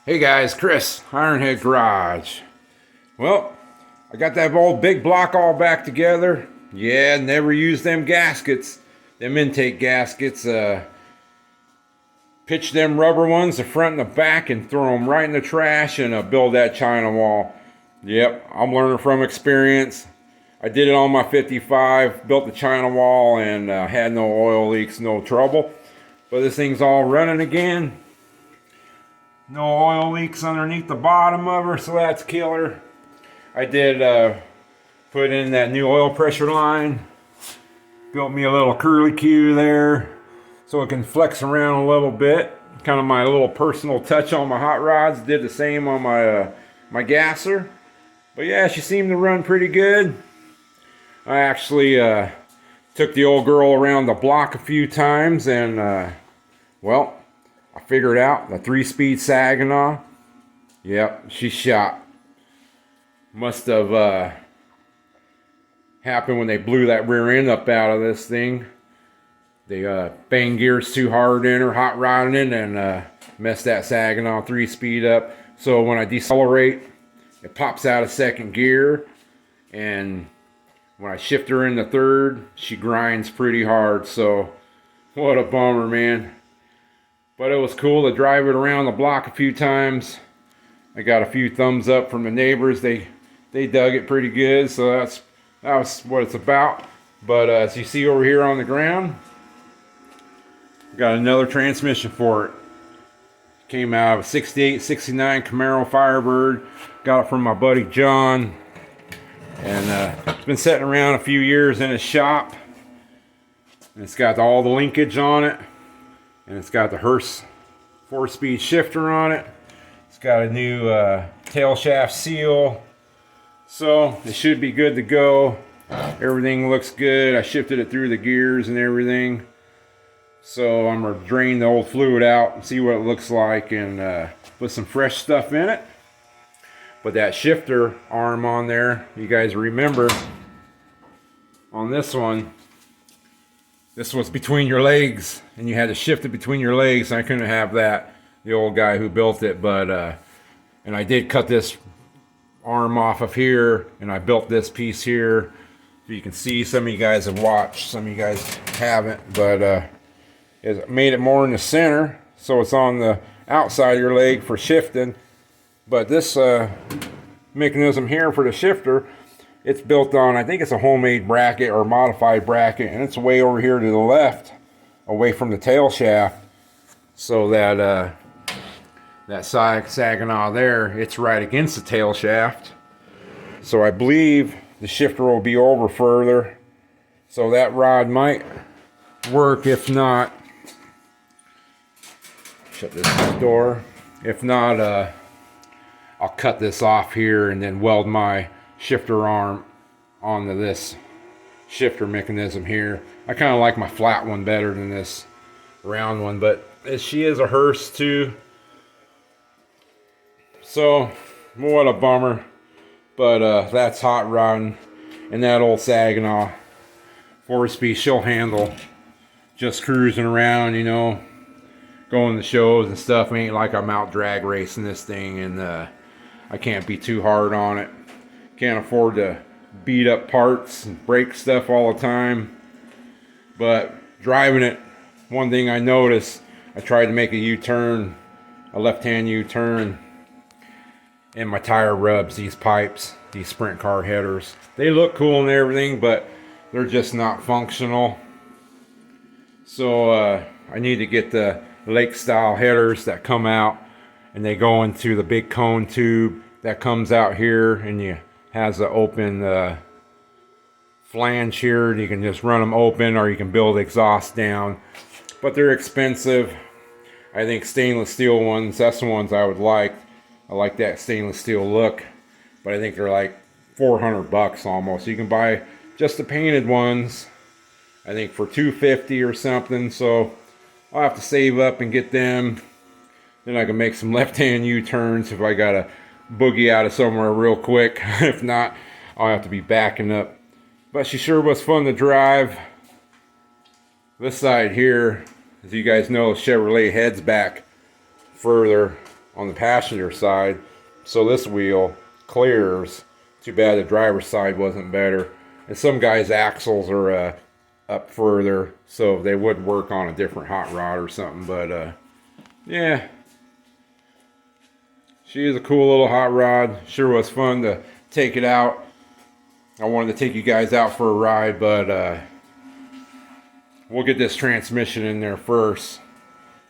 Hey guys, Chris, Ironhead Garage. Well, I got that old BigBlock all back together. Yeah, never used them gaskets, them intake gaskets. Pitch them rubber ones, the front and the back, and throw them right in the trash and build that China wall. Yep, I'm learning from experience. I did it on my 55, built the China wall, and had no oil leaks, no trouble. But this thing's all running again. No oil leaks underneath the bottom of her, so that's killer. I did put in that new oil pressure line. Built me a little curlicue there so it can flex around a little bit. Kind of my little personal touch on my hot rods. Did the same on my gasser. But yeah, she seemed to run pretty good. I actually took the old girl around the block a few times and well, I figured out the 3-speed Saginaw. Yep, she shot. Must have happened when they blew that rear end up out of this thing. They banged gears too hard in her, hot rodding it, and messed that Saginaw 3-speed up. So when I decelerate, it pops out of second gear, and when I shift her into third, she grinds pretty hard. So what a bummer, man. But it was cool to drive it around the block a few times. I got a few thumbs up from the neighbors. They dug it pretty good, so that was what it's about. But as you see over here on the ground, got another transmission for it. Came out of a 68, 69 Camaro Firebird. Got it from my buddy John. And it's been sitting around a few years in his shop. And it's got all the linkage on it. And it's got the Hearst 4-speed shifter on it. It's got a new tail shaft seal. So it should be good to go. Everything looks good. I shifted it through the gears and everything. So I'm going to drain the old fluid out and see what it looks like and put some fresh stuff in it. But that shifter arm on there, you guys remember on this one, this was between your legs, and you had to shift it between your legs, and I couldn't have that, the old guy who built it, but, and I did cut this arm off of here, and I built this piece here, so you can see. Some of you guys have watched, some of you guys haven't, but it made it more in the center, so it's on the outside of your leg for shifting. But this mechanism here for the shifter, it's built on, I think it's a homemade bracket or modified bracket, and it's way over here to the left, away from the tail shaft, so that that Saginaw there, it's right against the tail shaft. So I believe the shifter will be over further, so that rod might work. If not, shut this door. If not, I'll cut this off here and then weld my shifter arm onto this shifter mechanism here. I kind of like my flat one better than this round one, but she is a Hearst too. So what a bummer. But that's hot rodding, and that old Saginaw 4-speed she'll handle just cruising around, you know, going to shows and stuff. It ain't like I'm out drag racing this thing, and I can't be too hard on it. Can't afford to beat up parts and break stuff all the time. But driving it, one thing I noticed, I tried to make a U-turn, a left-hand U-turn, and my tire rubs, these pipes, these sprint car headers. They look cool and everything, but they're just not functional. So I need to get the lake style headers that come out, and they go into the big cone tube that comes out here, and you has an open flange here. You can just run them open, or you can build exhaust down, but they're expensive. I think stainless steel ones, that's the ones I would like. I like that stainless steel look, but I think they're like $400 almost. You can buy just the painted ones, I think for $250 or something. So I'll have to save up and get them. Then I can make some left-hand U-turns if I gotta boogie out of somewhere real quick. If not, I'll have to be backing up. But she sure was fun to drive. This side here, as you guys know, Chevrolet heads back further. on the passenger side, so this wheel clears. Too bad the driver's side wasn't better. And some guys' axles are up further, so they would work on a different hot rod or something. But yeah, she is a cool little hot rod. Sure was fun to take it out. I wanted to take you guys out for a ride, but we'll get this transmission in there first,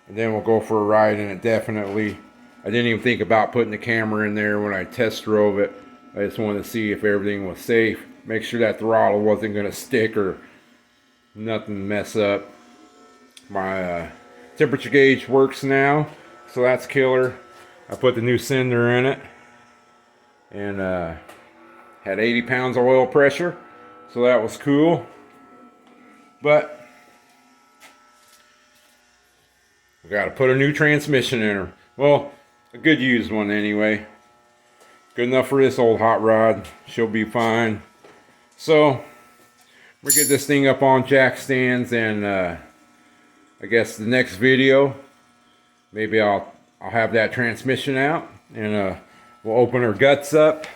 and then we'll go for a ride in it. Definitely, I didn't even think about putting the camera in there when I test drove it. I just wanted to see if everything was safe, make sure that throttle wasn't going to stick or nothing mess up. My temperature gauge works now, so that's killer. I put the new sender in it, and had 80 pounds of oil pressure, so that was cool. But we got to put a new transmission in her. Well, a good used one anyway. Good enough for this old hot rod. She'll be fine. So we'll get this thing up on jack stands, and I guess the next video, maybe I'll have that transmission out, and we'll open her guts up.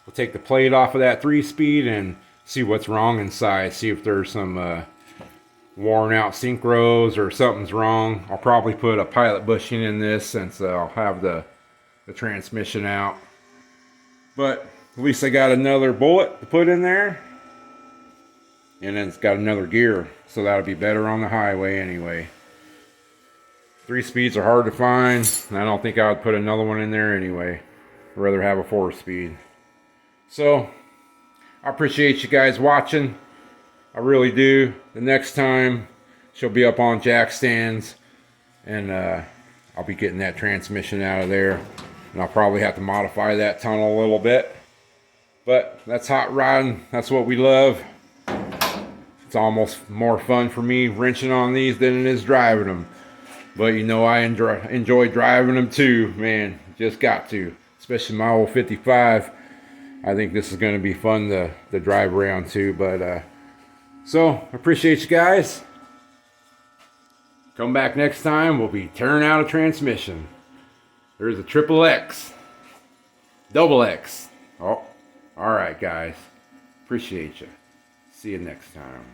We'll take the plate off of that 3-speed and see what's wrong inside. See if there's some worn out synchros or something's wrong. I'll probably put a pilot bushing in this since I'll have the transmission out. But at least I got another bullet to put in there. And then it's got another gear, so that'll be better on the highway anyway. 3-speeds are hard to find, and I don't think I would put another one in there anyway. I'd rather have a 4-speed. So, I appreciate you guys watching. I really do. The next time, she'll be up on jack stands, and I'll be getting that transmission out of there. And I'll probably have to modify that tunnel a little bit. But that's hot rodding. That's what we love. It's almost more fun for me wrenching on these than it is driving them. But you know, I enjoy driving them too, man. Just got to. Especially my old 55. I think this is going to be fun to drive around too. But so, appreciate you guys. Come back next time. We'll be tearing out a transmission. There's a triple X. Double X. Oh, alright guys. Appreciate you. See you next time.